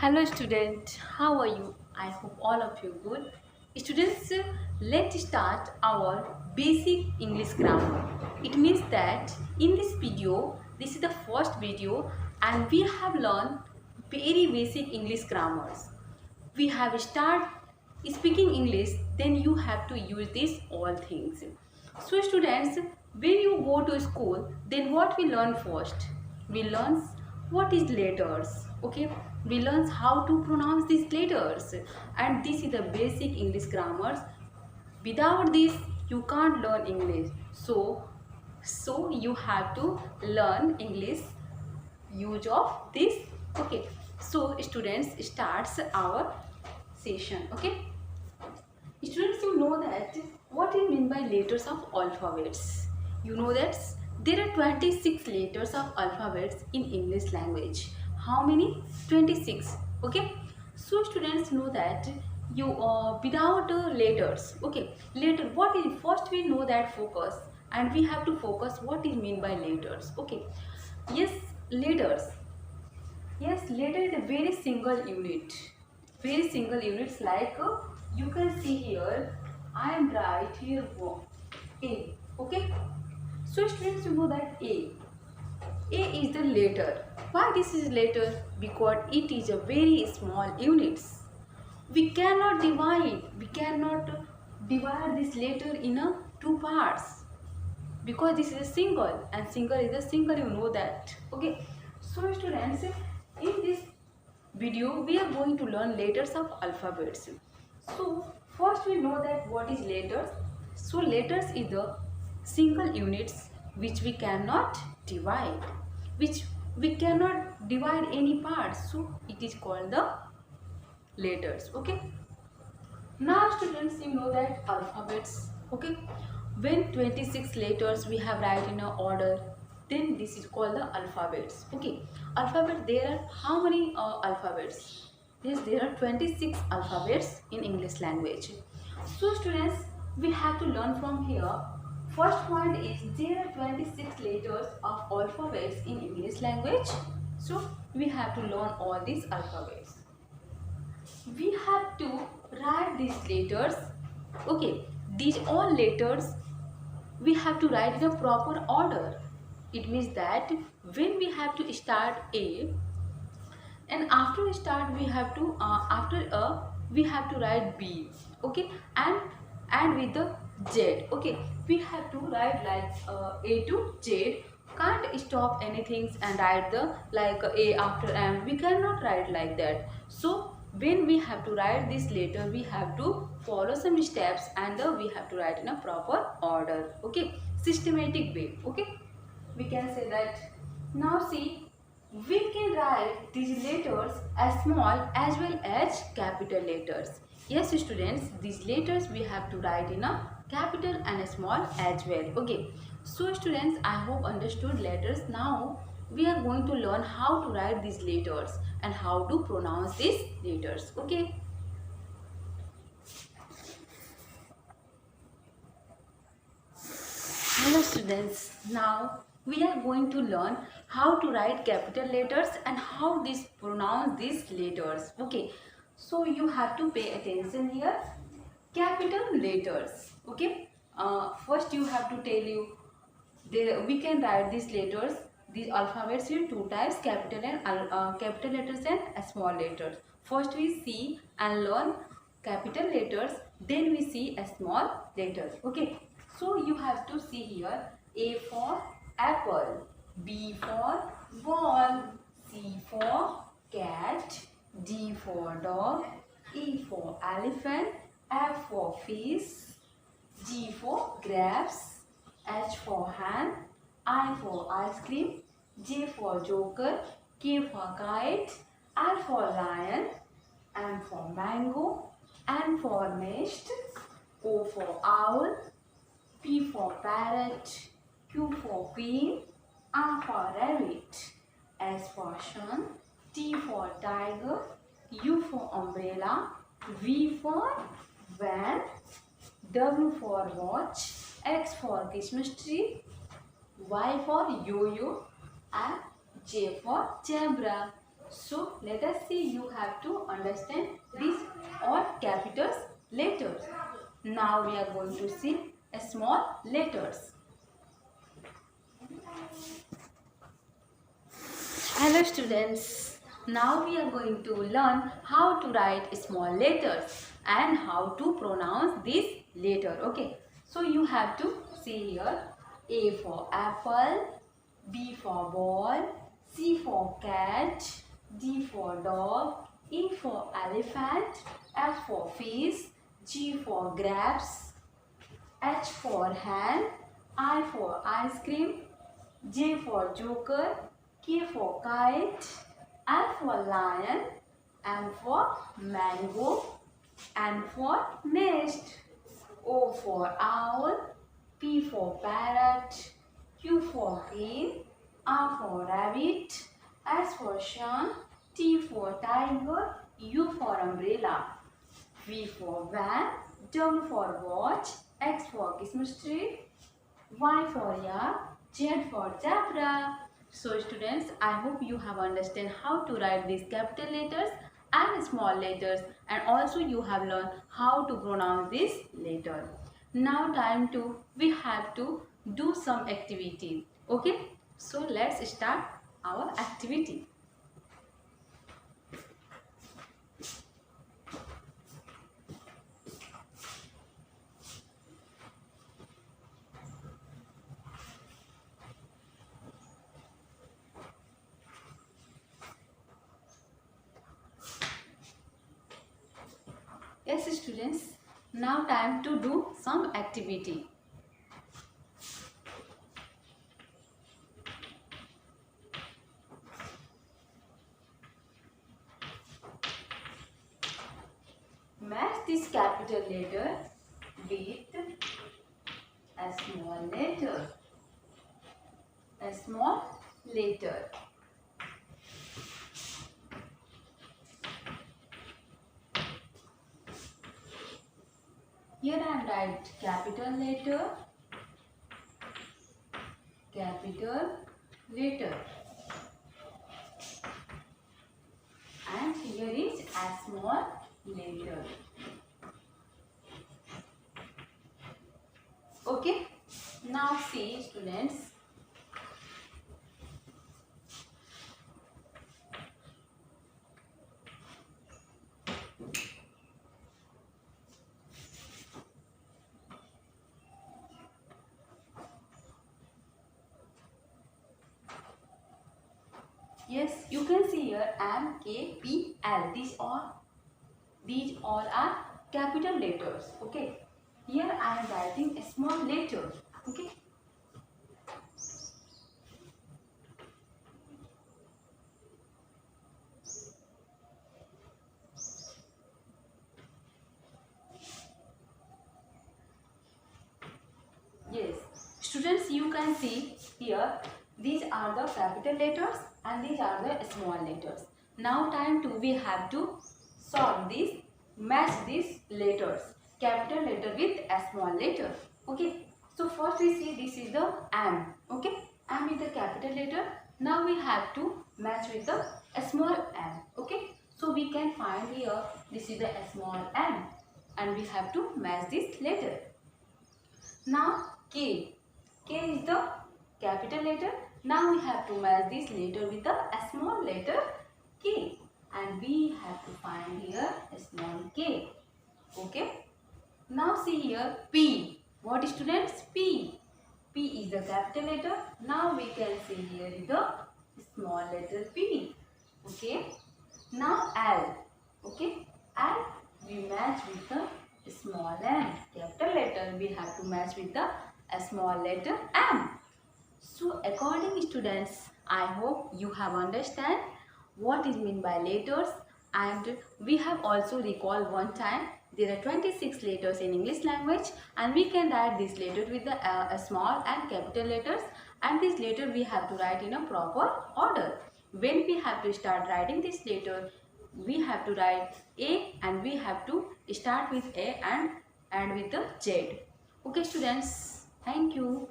Hello student, how are you? I hope all of you good. Students, let's start our basic English grammar. It means that in this video, this is the first video and we have learned very basic English grammars. We have start speaking English, then you have to use these all things. So students, when you go to school, then what we learn first? We learn what is letters, okay? We learn how to pronounce these letters, and this is the basic English grammars. Without this you can't learn English. So you have to learn English use of this, okay? So students, starts our session, okay? Students, you know that what you mean by letters of alphabets. You know that there are 26 letters of alphabets in English language. How many? 26. Okay. So students know that you without letters. Okay. Letter. What is first? We know that focus, and we have to focus. What is mean by letters? Okay. Yes, letters. Yes, letter is a very single unit. Very single units like you can see here. I am right here A. Okay. So students, you know that A. A is the letter. Why this is letter? Because it is a very small units. We cannot divide. We cannot divide this letter in a two parts because this is a single and single is a single. You know that. Okay. So students, in this video we are going to learn letters of alphabets. So first we know that what is letters. So letters is the single units which we cannot divide, which we cannot divide any parts, so it is called the letters. Okay, now students, you know that alphabets, okay, when 26 letters we have write in a order, then this is called the alphabets. Okay, alphabet, there are how many alphabets? Yes, there are 26 alphabets in English language. So students, we have to learn from here. First point is there are 26 letters of alphabets in English language. So we have to learn all these alphabets. We have to write these letters. Okay, these all letters we have to write in a proper order. It means that when we have to start A, and after we start we have to after A we have to write B, okay, and with the Z. Okay, we have to write like A to Z. Can't stop anything and write the like A after M. We cannot write like that. So when we have to write this letter, we have to follow some steps, and we have to write in a proper order. Okay, systematic way. Okay, we can say that. Now see, we can write these letters as small as well as capital letters. Yes students, these letters we have to write in a capital and a small as well. Okay, so students, I hope understood letters. Now we are going to learn how to write these letters and how to pronounce these letters. Okay. Hello students, now we are going to learn how to write capital letters and how this pronounce these letters. Okay, so you have to pay attention here. Capital letters. Okay, first you have to tell you there we can write these letters, these alphabets in two types, capital and capital letters and small letters. First we see and learn capital letters, then we see a small letters. Okay, so you have to see here: A for apple, B for ball, C for cat, D for dog, E for elephant, F for fish, G for grapes, H for hand, I for ice cream, J for joker, K for kite, L for lion, M for mango, N for nest, O for owl, P for parrot, Q for queen, R for rabbit, S for sun, T for tiger, U for umbrella, V for van, W for watch, X for Christmas tree, Y for yo-yo, and J for zebra. So let us see, you have to understand these all capitals letters. Now we are going to see a small letters. Hello students, now we are going to learn how to write small letters and how to pronounce this letter. Okay, so you have to see here: A for apple, B for ball, C for cat, D for dog, E for elephant, F for fish, G for grapes, H for hand, I for ice cream, J for joker, K for kite, L for lion, M for mango, N for nest, O for owl, P for parrot, Q for queen, R for rabbit, S for sun, T for tiger, U for umbrella, V for van, W for watch, X for Christmas tree, Y for yak, Z for zebra. So students, I hope you have understand how to write these capital letters and small letters, and also you have learned how to pronounce this letter. Now we have to do some activity. Okay, so let's start our activity. Yes students, now time to do some activity. Match this capital letter with a small letter. A small letter. Here I am write capital letter, and here is a small letter. Okay, now see students. Yes, you can see here M, K, P, L. These all are capital letters. Okay. Here I am writing a small letter. Okay. Yes, students, you can see here these are the capital letters and these are the small letters. Now time to we have to solve this, match these letters, capital letter with a small letter. Okay, so first we see this is the M. Okay, M is the capital letter. Now we have to match with the a small m. Okay, so we can find here this is the small m and we have to match this letter. Now K. K is the capital letter. Now we have to match this letter with a small letter K. And we have to find here a small k. Okay. Now see here P. What students? P. P is the capital letter. Now we can see here is the small letter P. Okay. Now L. Okay. L we match with the small m. Capital letter we have to match with the small letter m. So according students, I hope you have understand what is mean by letters, and we have also recalled one time there are 26 letters in English language and we can write this letter with the small and capital letters, and this letter we have to write in a proper order. When we have to start writing this letter, we have to write A and we have to start with A and end with the Z. Okay students, thank you.